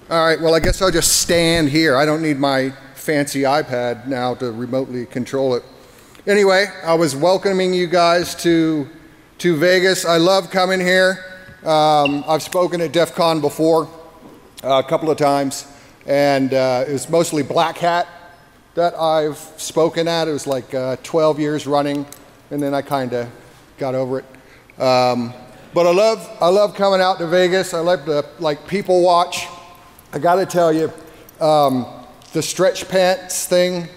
All right, well, I guess I'll just stand here. I don't need my fancy iPad now to remotely control it. Anyway, I was welcoming you guys to Vegas. I love coming here. I've spoken at DEFCON before a couple of times, and it was mostly Black Hat that I've spoken at. It was like 12 years running, and then I kind of got over it. But I love coming out to Vegas. I love to people watch. I got to tell you, the stretch pants thing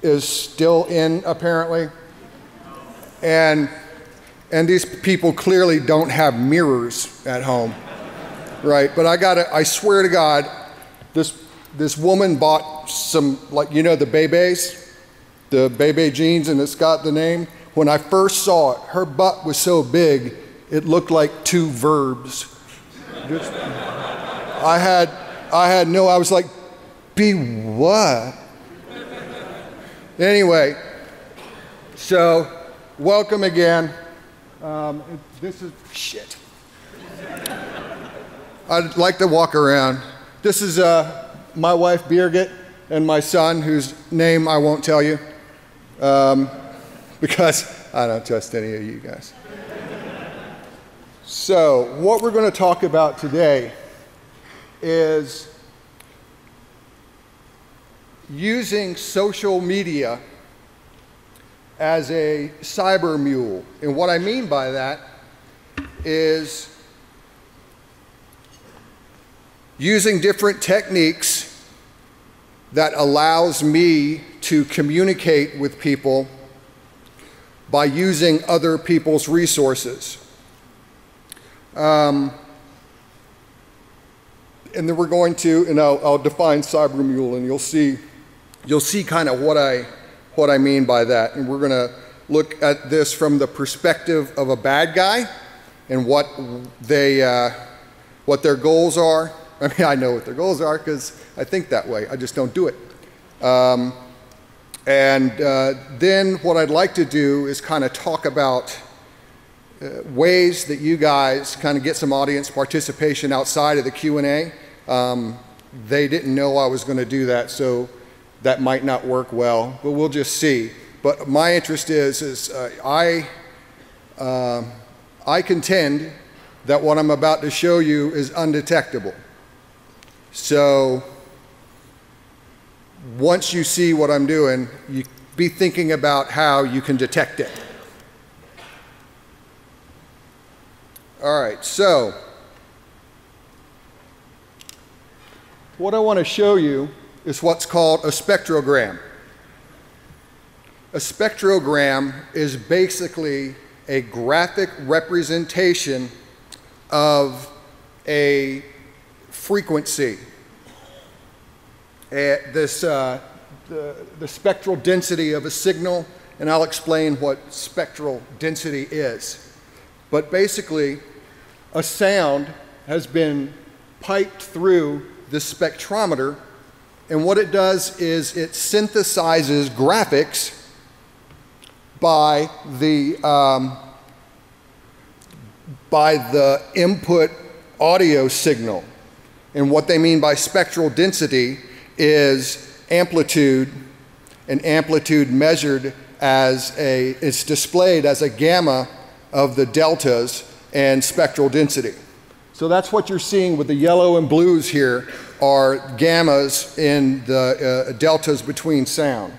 is still in apparently, and these people clearly don't have mirrors at home, right? But I swear to God, this woman bought some, the Bebe jeans, and it's got the name. When I first saw it, her butt was so big, it looked like two verbs. I was like, be what? Anyway, so welcome again. This is shit. I'd like to walk around. This is my wife Birgit and my son, whose name I won't tell you because I don't trust any of you guys. So what we're going to talk about today is using social media as a cyber mule. And what I mean by that is using different techniques that allows me to communicate with people by using other people's resources. And then we're going to, and I'll define cyber mule, and you'll see kind of what I mean by that. And we're going to look at this from the perspective of a bad guy and what their goals are. I mean, I know what their goals are because I think that way. I just don't do it. Then what I'd like to do is kind of talk about ways that you guys kind of get some audience participation outside of the Q&A. They didn't know I was going to do that, so that might not work well, but we'll just see. But my interest is I contend that what I'm about to show you is undetectable. So once you see what I'm doing, you be thinking about how you can detect it. All right, so what I want to show you is what's called a spectrogram. A spectrogram is basically a graphic representation of a frequency. The spectral density of a signal, and I'll explain what spectral density is. But basically, a sound has been piped through the spectrometer, and what it does is it synthesizes graphics by the input audio signal. And what they mean by spectral density is amplitude, and amplitude measured as it's displayed as a gamma of the deltas and spectral density. So that's what you're seeing with the yellow and blues here are gammas in the deltas between sound.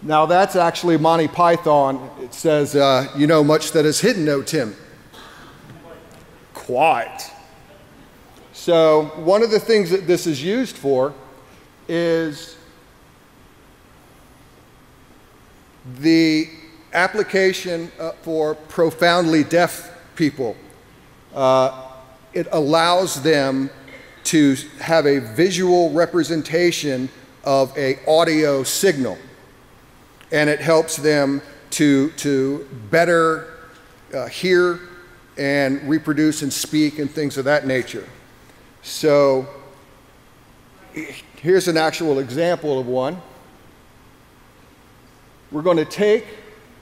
Now that's actually Monty Python. It says, you know much that is hidden, O Tim. Quite. So one of the things that this is used for is the application for profoundly deaf people. It allows them to have a visual representation of an audio signal, and it helps them to better hear and reproduce and speak and things of that nature. So here's an actual example of one. We're going to take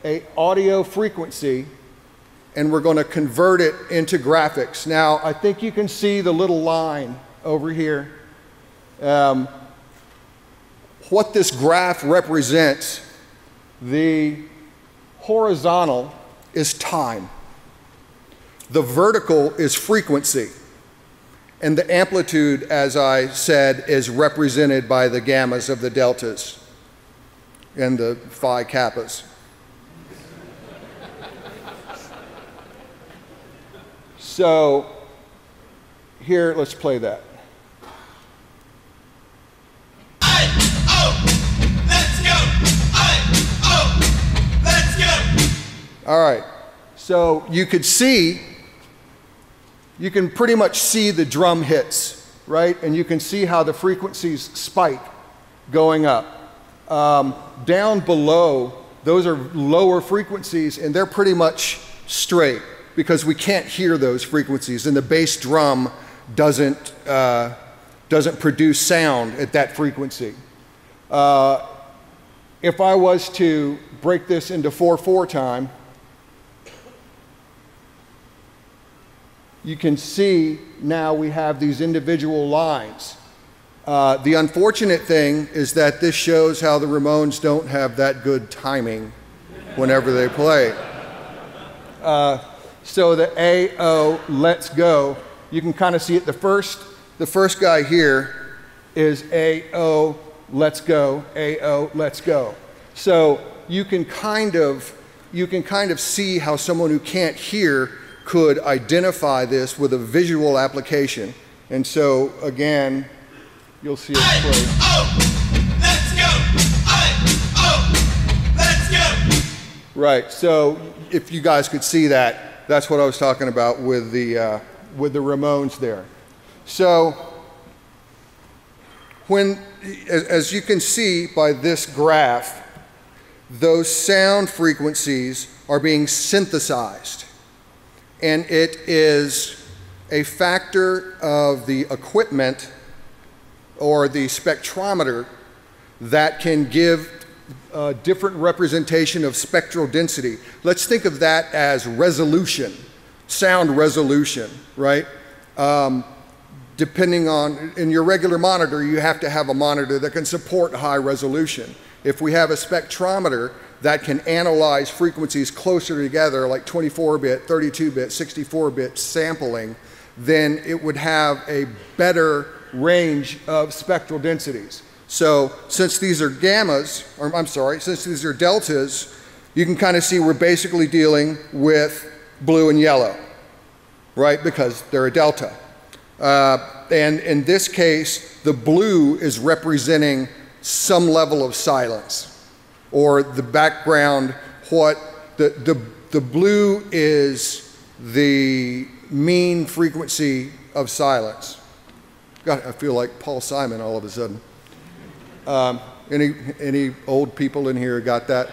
an audio frequency and we're going to convert it into graphics. Now, I think you can see the little line over here. What this graph represents, the horizontal is time. The vertical is frequency. And the amplitude, as I said, is represented by the gammas of the deltas and the phi kappas. So here, let's play that. All right, so you could see, you can pretty much see the drum hits, right? And you can see how the frequencies spike going up. Down below, those are lower frequencies, and they're pretty much straight because we can't hear those frequencies, and the bass drum doesn't produce sound at that frequency. If I was to break this into 4/4 time, you can see now we have these individual lines. The unfortunate thing is that this shows how the Ramones don't have that good timing whenever they play. So the A-O, let's go, you can kind of see it. The first guy here is A-O, let's go, A-O, let's go. So you can kind of see how someone who can't hear could identify this with a visual application. And so again, you'll see it play. Let's go. Let's go. Right, so if you guys could see that, that's what I was talking about with the Ramones there. So as you can see by this graph, those sound frequencies are being synthesized. And it is a factor of the equipment or the spectrometer that can give a different representation of spectral density. Let's think of that as resolution, sound resolution, right? Depending on, in your regular monitor, you have to have a monitor that can support high resolution. If we have a spectrometer that can analyze frequencies closer together, like 24-bit, 32-bit, 64-bit sampling, then it would have a better range of spectral densities. So since these are gammas, or I'm sorry, since these are deltas, you can kind of see we're basically dealing with blue and yellow, right? Because they're a delta. And in this case, the blue is representing some level of silence, or the background, the blue is the mean frequency of silence. God, I feel like Paul Simon all of a sudden. Any old people in here got that?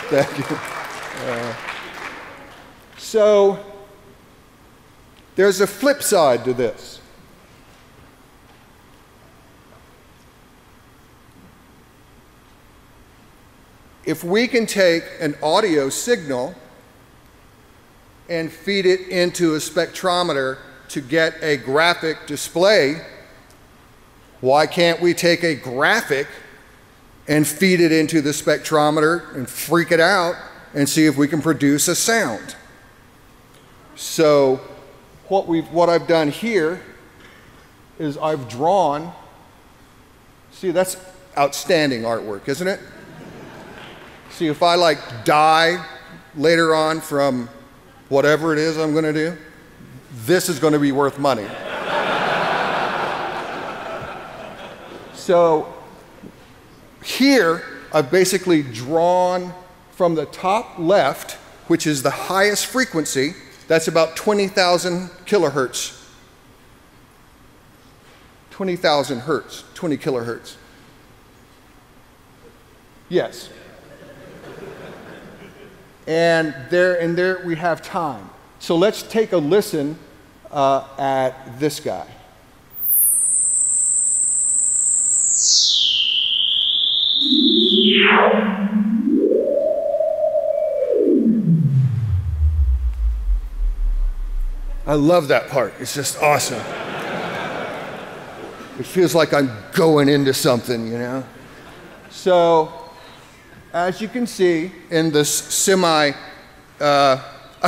Thank you. So there's a flip side to this. If we can take an audio signal and feed it into a spectrometer to get a graphic display, why can't we take a graphic and feed it into the spectrometer and freak it out and see if we can produce a sound? So what I've done here is I've drawn, see, that's outstanding artwork, isn't it? See, if I like die later on from whatever it is I'm going to do, this is going to be worth money. So here I've basically drawn from the top left, which is the highest frequency, that's about 20,000 kilohertz. 20,000 hertz, 20 kilohertz. Yes. And there we have time. So let's take a listen at this guy. I love that part. It's just awesome. It feels like I'm going into something, you know? So, as you can see in this semi, I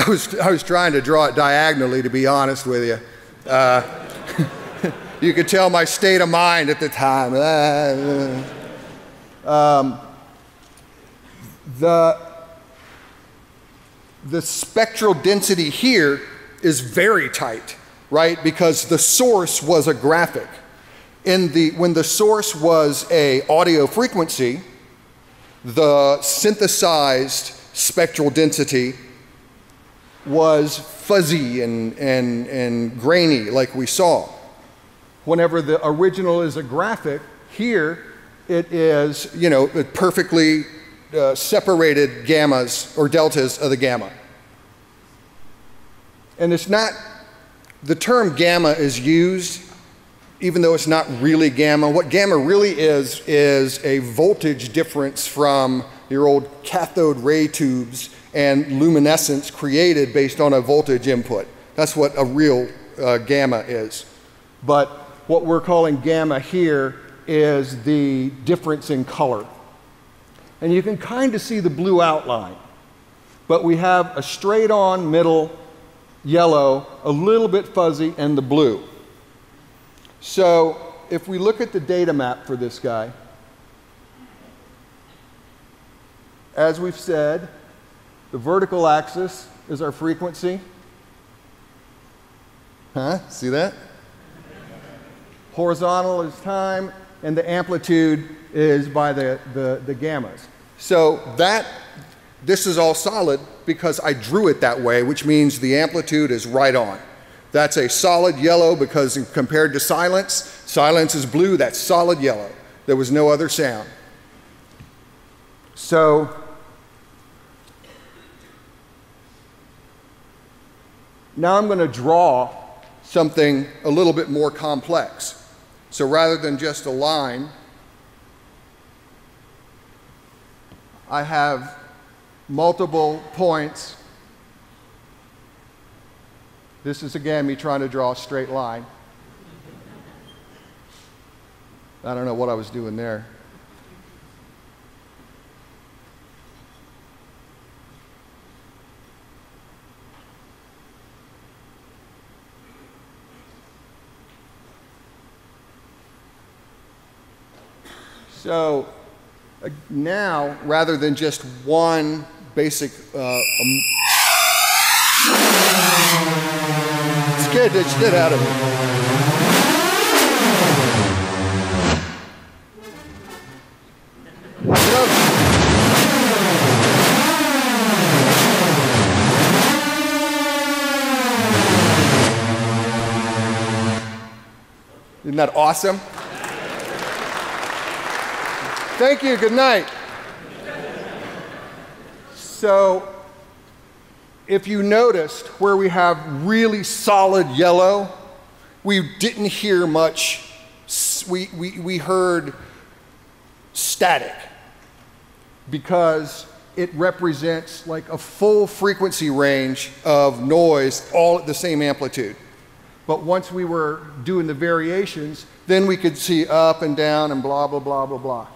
was trying to draw it diagonally, to be honest with you. You could tell my state of mind at the time. The spectral density here is very tight, right? Because the source was a graphic. When the source was an audio frequency, the synthesized spectral density was fuzzy and grainy, like we saw. Whenever the original is a graphic, here it is, you know, perfectly separated gammas or deltas of the gamma. And it's not, the term gamma is used even though it's not really gamma. What gamma really is a voltage difference from your old cathode ray tubes and luminescence created based on a voltage input. That's what a real gamma is. But what we're calling gamma here is the difference in color. And you can kind of see the blue outline. But we have a straight on middle yellow, a little bit fuzzy, and the blue. So if we look at the data map for this guy, as we've said, the vertical axis is our frequency. See that? Horizontal is time, and the amplitude is by the gammas. So this is all solid because I drew it that way, which means the amplitude is right on. That's a solid yellow because compared to silence, silence is blue, that's solid yellow. There was no other sound. So now I'm going to draw something a little bit more complex. So rather than just a line, I have multiple points. This is again me trying to draw a straight line. I don't know what I was doing there. So now, rather than just one basic, scared the shit out of me. Isn't that awesome? Thank you, good night. So, if you noticed where we have really solid yellow, we didn't hear much, we heard static because it represents like a full frequency range of noise all at the same amplitude. But once we were doing the variations, then we could see up and down and blah, blah, blah, blah, blah.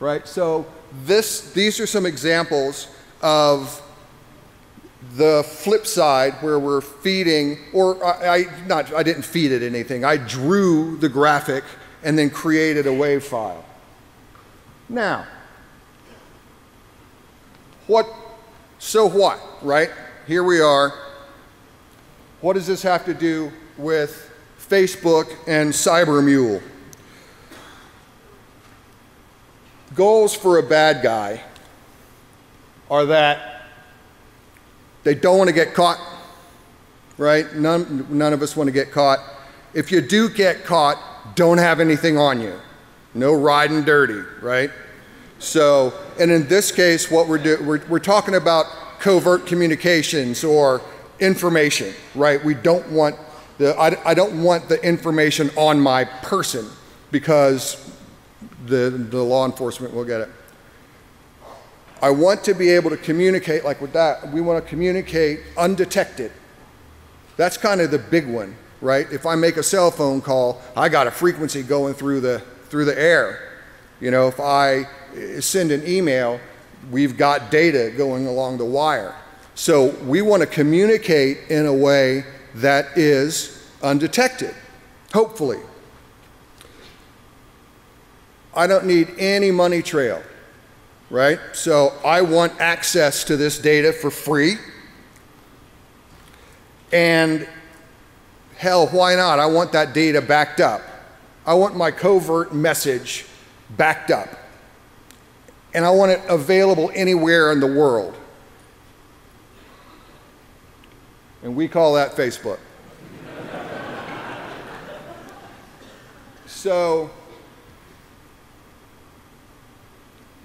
Right? So these are some examples of the flip side where we're feeding, or I didn't feed it anything. I drew the graphic and then created a wave file. Now, so what, right? Here we are. What does this have to do with Facebook and Mule? Goals for a bad guy are that they don't want to get caught, right? None of us want to get caught. If you do get caught, don't have anything on you. No riding dirty, right? So, and in this case, what we're talking about covert communications or information, right? We don't want I don't want the information on my person because the law enforcement will get it. I want to be able to communicate like with that. We want to communicate undetected. That's kind of the big one, right? If I make a cell phone call, I got a frequency going through the air. You know, if I send an email, we've got data going along the wire. So we want to communicate in a way that is undetected, hopefully. I don't need any money trail, right? So I want access to this data for free. And hell, why not? I want that data backed up. I want my covert message backed up. And I want it available anywhere in the world. And we call that Facebook. So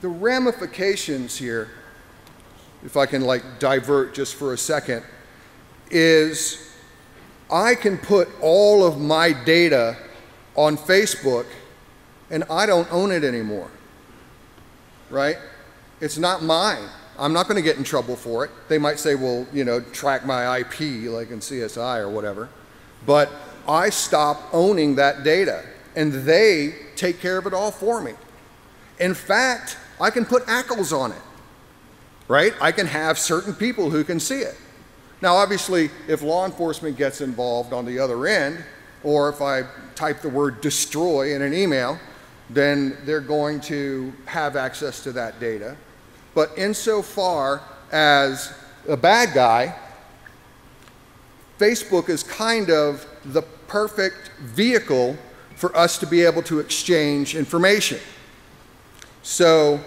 the ramifications here, if I can like divert just for a second, is I can put all of my data on Facebook and I don't own it anymore, right? It's not mine. I'm not going to get in trouble for it. They might say, well, you know, track my IP like in CSI or whatever. But I stop owning that data and they take care of it all for me. In fact, I can put ACLs on it, right? I can have certain people who can see it. Now, obviously, if law enforcement gets involved on the other end, or if I type the word destroy in an email, then they're going to have access to that data. But insofar as a bad guy, Facebook is kind of the perfect vehicle for us to be able to exchange information. So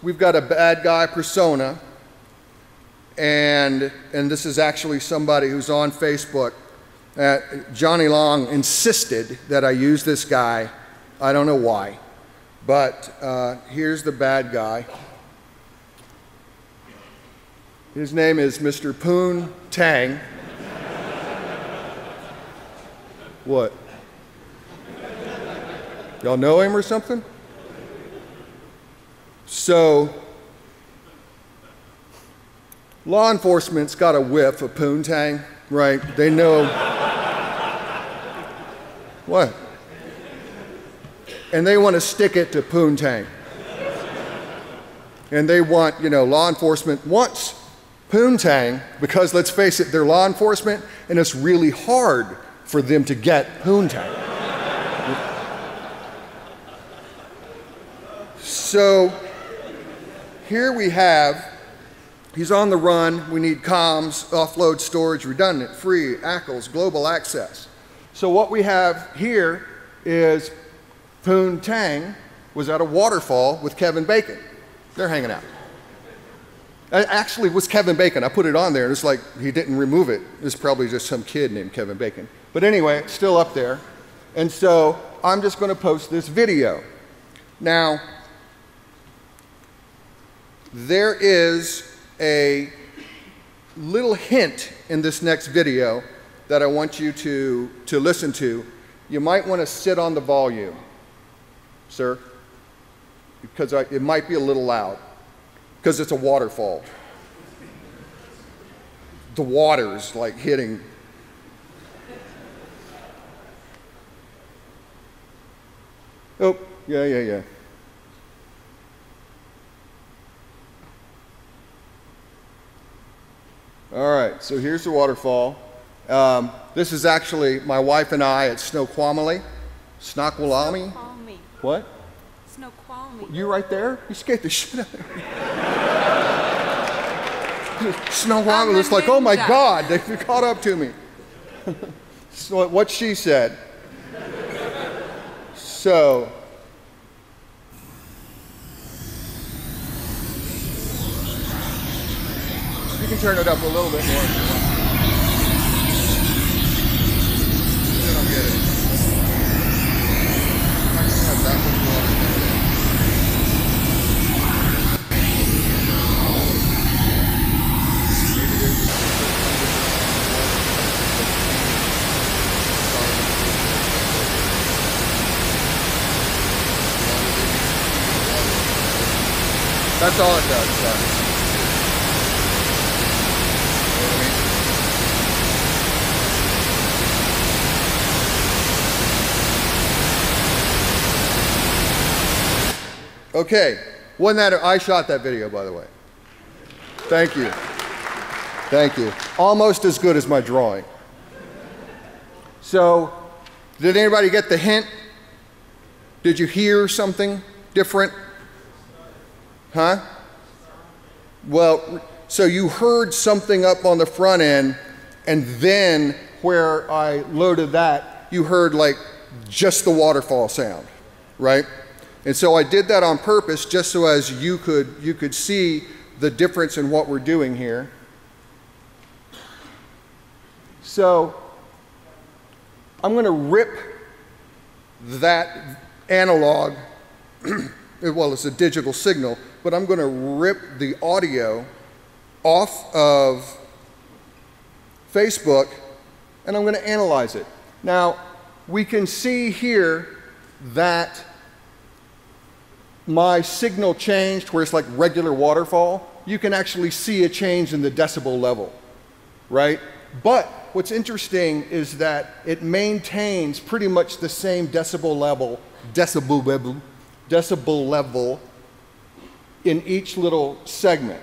we've got a bad guy persona, and this is actually somebody who's on Facebook. Johnny Long insisted that I use this guy. I don't know why, but here's the bad guy. His name is Mr. Poon Tang. What? Y'all know him or something? So, law enforcement's got a whiff of poontang, right? They know. What? And they want to stick it to poontang. And they want, you know, law enforcement wants poontang because, let's face it, they're law enforcement and it's really hard for them to get poontang. So, here we have, he's on the run, we need comms, offload storage, redundant, free, ACLs, global access. So what we have here is Poon Tang was at a waterfall with Kevin Bacon. They're hanging out. It actually was Kevin Bacon. I put it on there and it's like he didn't remove it. It's probably just some kid named Kevin Bacon. But anyway, it's still up there. And so I'm just going to post this video. Now, there is a little hint in this next video that I want you to listen to. You might want to sit on the volume, sir, because it might be a little loud, because it's a waterfall. The water's like hitting. Oh, yeah. All right, so here's the waterfall. This is actually my wife and I at Snoqualmie. Snoqualmie? What? Snoqualmie. You right there? You scared the shit out of me. Snoqualmie, it's like, oh my God, they caught up to me. So what she said. So, you can turn it up a little bit more if you want. Then I'll get it. I can have that much water. That's all it does, sorry. Okay, wasn't that, I shot that video, by the way. Thank you. Thank you. Almost as good as my drawing. So, did anybody get the hint? Did you hear something different? Huh? Well, so you heard something up on the front end, and then where I loaded that, you heard like just the waterfall sound, right? And so I did that on purpose just so as you could see the difference in what we're doing here. So I'm going to rip that analog, well, it's a digital signal, but I'm going to rip the audio off of Facebook, and I'm going to analyze it. Now, we can see here that my signal changed where it's like regular waterfall. You can actually see a change in the decibel level, right? But what's interesting is that it maintains pretty much the same decibel level in each little segment.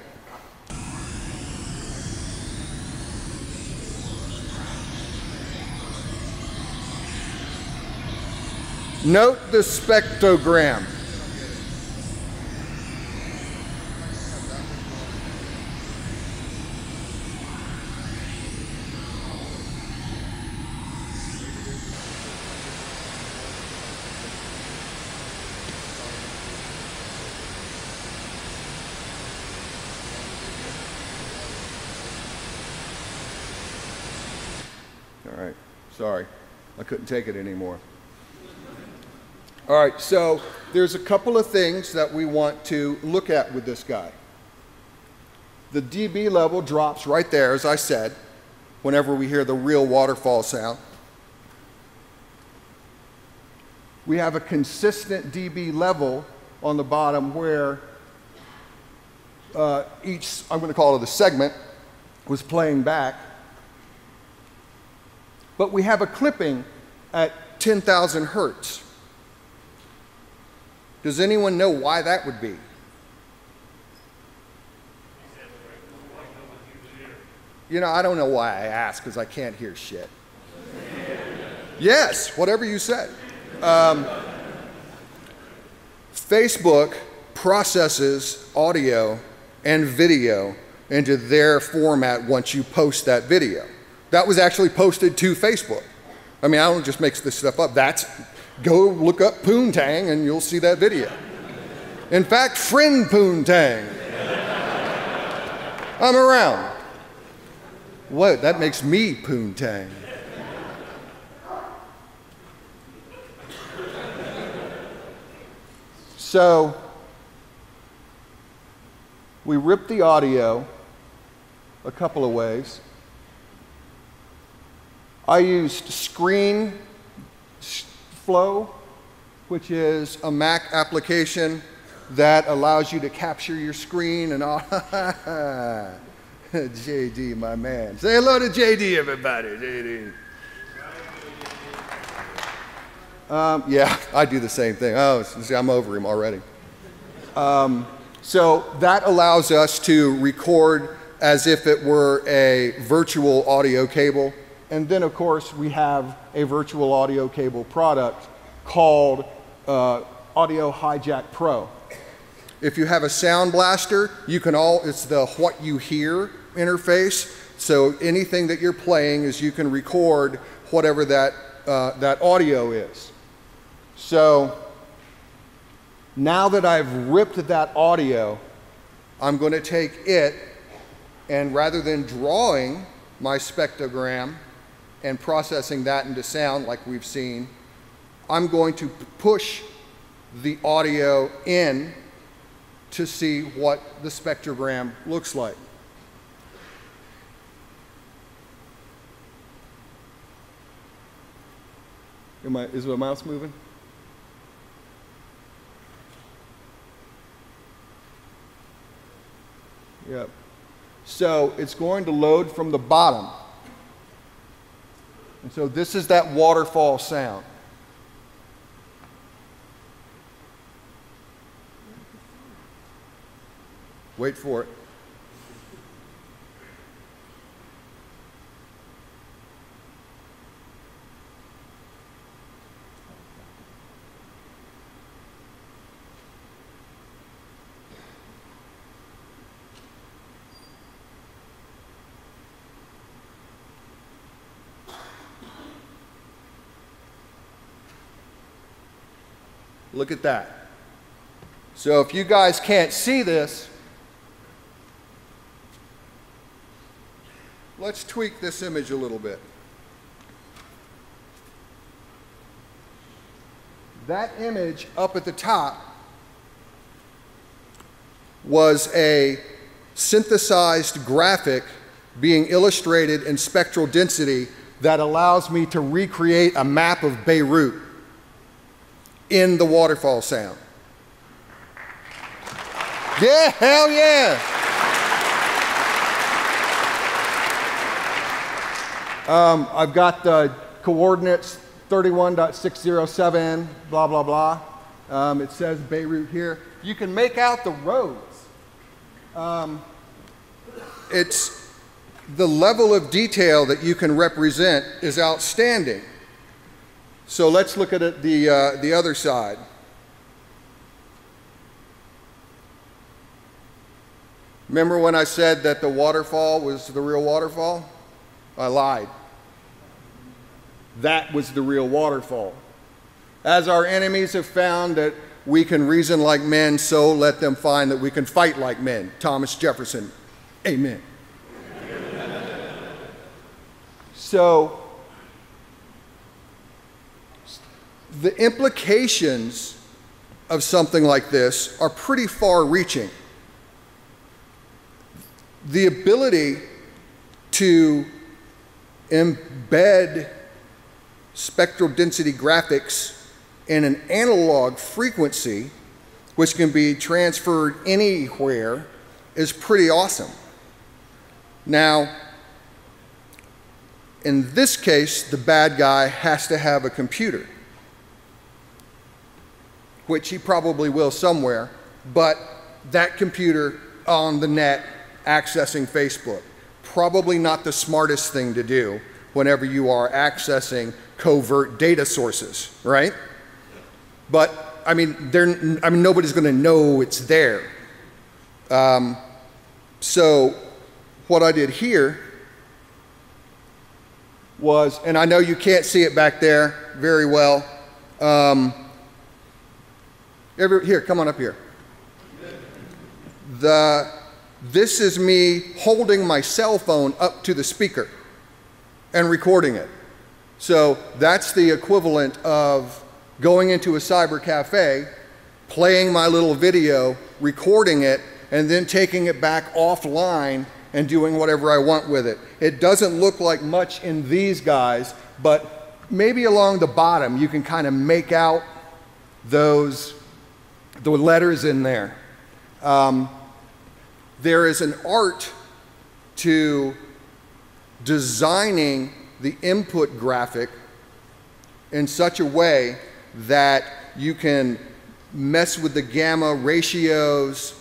Note the spectrogram. All right, sorry, I couldn't take it anymore. All right, so there's a couple of things that we want to look at with this guy. The dB level drops right there, as I said, whenever we hear the real waterfall sound. We have a consistent dB level on the bottom where each, I'm going to call it a segment, was playing back. But we have a clipping at 10,000 hertz. Does anyone know why that would be? You know, I don't know why I asked, because I can't hear shit. Yes, whatever you said. Facebook processes audio and video into their format once you post that video. That was actually posted to Facebook. I mean, I don't just make this stuff up. Go look up Poontang and you'll see that video. In fact, friend Poontang. I'm around. What? That makes me Poontang. So we ripped the audio a couple of ways. I used Screen Flow, which is a Mac application that allows you to capture your screen and all. JD, my man. Say hello to JD, everybody. JD. Yeah, I do the same thing. Oh, see, I'm over him already. So that allows us to record as if it were a virtual audio cable. And then, of course, we have a virtual audio cable product called Audio Hijack Pro. If you have a Sound Blaster, it's the what you hear interface. So anything that you're playing is you can record whatever that audio is. So now that I've ripped that audio, I'm going to take it, and rather than drawing my spectrogram and processing that into sound like we've seen, I'm going to push the audio in to see what the spectrogram looks like. Is the mouse moving? Yep. So it's going to load from the bottom. And so this is that waterfall sound. Wait for it. Look at that. So if you guys can't see this, let's tweak this image a little bit. That image up at the top was a synthesized graphic being illustrated in spectral density that allows me to recreate a map of Beirut in the waterfall sound. Yeah, hell yeah. I've got the coordinates 31.607, blah, blah, blah. It says Beirut here. You can make out the roads. It's the level of detail that you can represent is outstanding. So let's look at it the other side. Remember when I said that the waterfall was the real waterfall? I lied. That was the real waterfall. As our enemies have found that we can reason like men, so let them find that we can fight like men. Thomas Jefferson. Amen. So, the implications of something like this are pretty far-reaching. The ability to embed spectral density graphics in an analog frequency, which can be transferred anywhere, is pretty awesome. Now, in this case, the bad guy has to have a computer, which he probably will somewhere, but that computer on the net accessing Facebook, probably not the smartest thing to do whenever you are accessing covert data sources, right? But I mean, nobody's going to know it's there. So what I did here was, and I know you can't see it back there very well. Here, come on up here. This is me holding my cell phone up to the speaker and recording it. So that's the equivalent of going into a cyber cafe, playing my little video, recording it, and then taking it back offline and doing whatever I want with it. It doesn't look like much in these guys, but maybe along the bottom you can kind of make out the letters in there. There is an art to designing the input graphic in such a way that you can mess with the gamma ratios,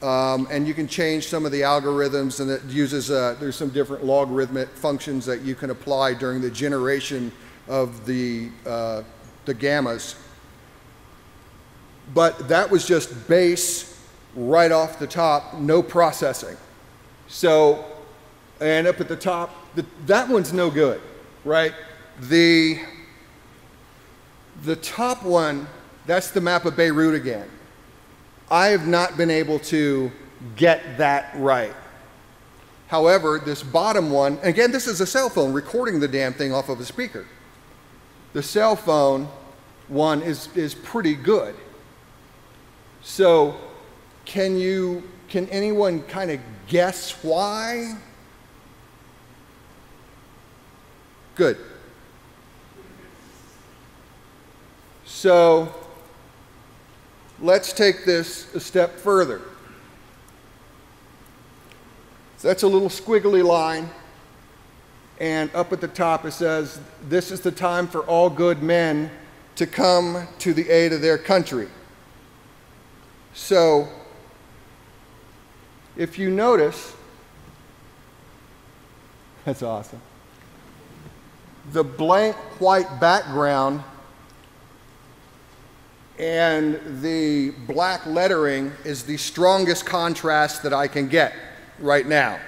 and you can change some of the algorithms, and it uses, there's some different logarithmic functions that you can apply during the generation of the gammas. But that was just base right off the top, no processing. So, and up at the top, that one's no good, right? The top one, that's the map of Beirut again. I have not been able to get that right. However, this bottom one, again, this is a cell phone recording the damn thing off of a speaker. The cell phone one is pretty good. So, can anyone kind of guess why? Good. So, let's take this a step further. So that's a little squiggly line, and up at the top it says, "This is the time for all good men to come to the aid of their country." So, if you notice, that's awesome. The blank white background and the black lettering is the strongest contrast that I can get right now.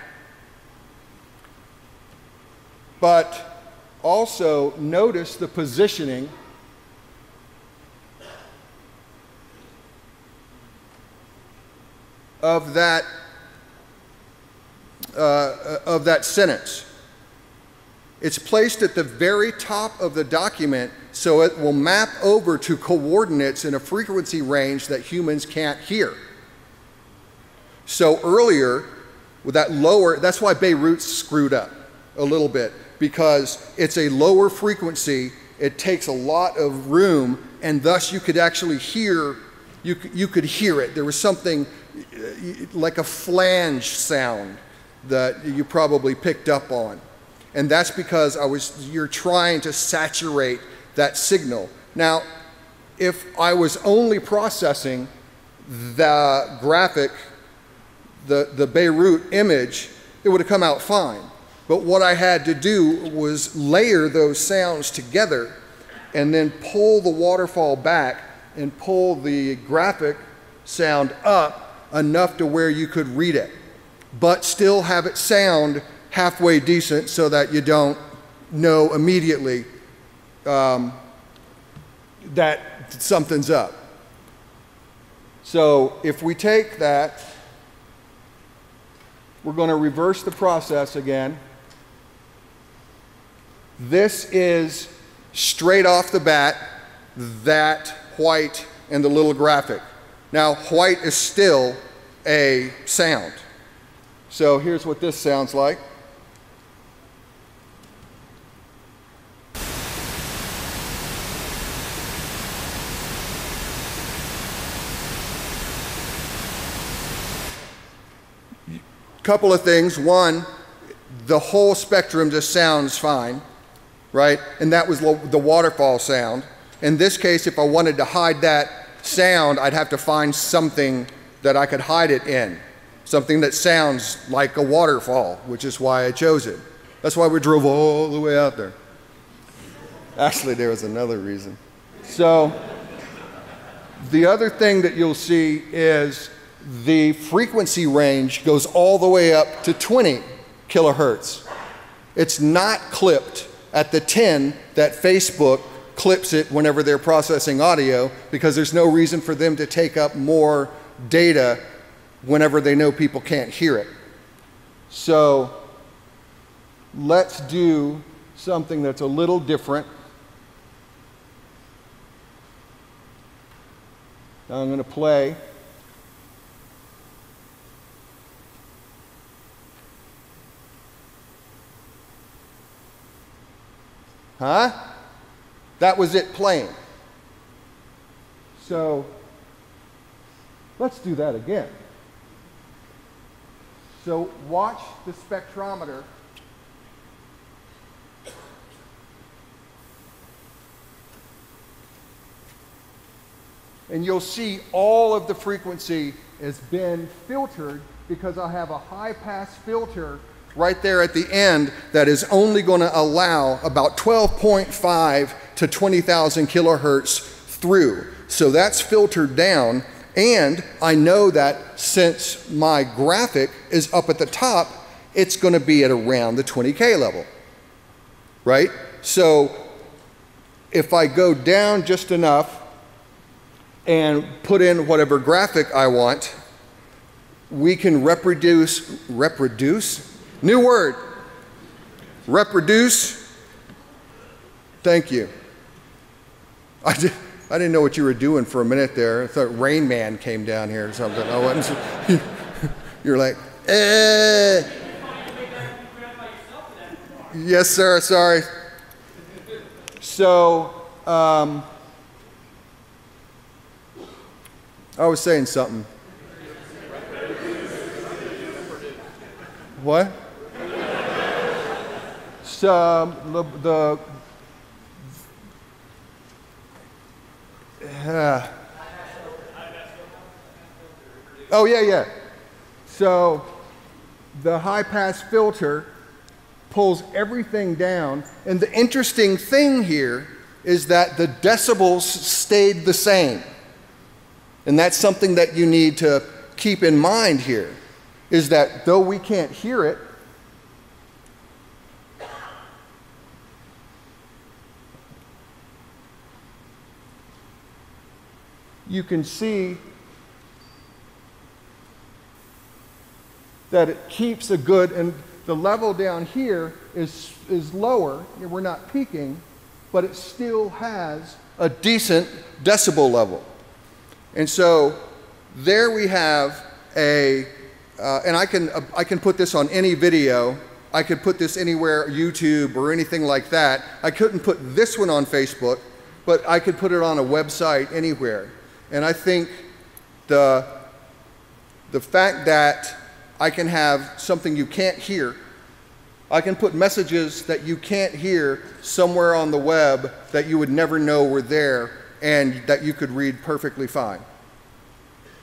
But also notice the positioning of that sentence. It's placed at the very top of the document, so it will map over to coordinates in a frequency range that humans can't hear. So earlier, with that lower, that's why Beirut's screwed up a little bit, because it's a lower frequency, it takes a lot of room, and thus you could actually hear, you could hear it. There was something like a flange sound that you probably picked up on. And that's because you're trying to saturate that signal. Now, if I was only processing the graphic, the Beirut image, it would have come out fine. But what I had to do was layer those sounds together and then pull the waterfall back and pull the graphic sound up enough to where you could read it, but still have it sound halfway decent so that you don't know immediately that something's up. So if we take that, we're going to reverse the process again. This is straight off the bat that white and the little graphic. Now, white is still a sound. So here's what this sounds like. Couple of things. One, the whole spectrum just sounds fine, right? And that was the waterfall sound. In this case, if I wanted to hide that sound, I'd have to find something that I could hide it in. Something that sounds like a waterfall, which is why I chose it. That's why we drove all the way out there. Actually, there was another reason. So, the other thing that you'll see is the frequency range goes all the way up to 20 kilohertz. It's not clipped at the 10 that Facebook clips it whenever they're processing audio, because there's no reason for them to take up more data whenever they know people can't hear it. So let's do something that's a little different. Now I'm going to play. Huh? That was it playing. So let's do that again. So watch the spectrometer. And you'll see all of the frequency has been filtered because I have a high pass filter right there at the end that is only going to allow about 12.5 to 20,000 kilohertz through. So that's filtered down, and I know that since my graphic is up at the top, it's going to be at around the 20K level, right? So if I go down just enough and put in whatever graphic I want, we can reproduce, new word, reproduce. Thank you. I didn't know what you were doing for a minute there. I thought Rain Man came down here or something. I wasn't. You're like, eh. Yes, sir. Sorry. So, I was saying something. What? So oh yeah. So the high-pass filter pulls everything down, and the interesting thing here is that the decibels stayed the same. And that's something that you need to keep in mind here, is that though we can't hear it, you can see that it keeps a good, and the level down here is lower, we're not peaking, but it still has a decent decibel level. And so there we have a, and I can put this on any video, I could put this anywhere, YouTube or anything like that. I couldn't put this one on Facebook, but I could put it on a website anywhere. And I think the fact that I can have something you can't hear, I can put messages that you can't hear somewhere on the web that you would never know were there and that you could read perfectly fine.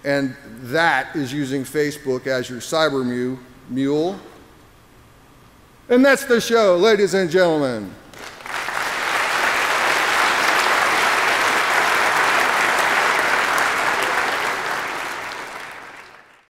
And that is using Facebook as your cyber mule. And that's the show, ladies and gentlemen.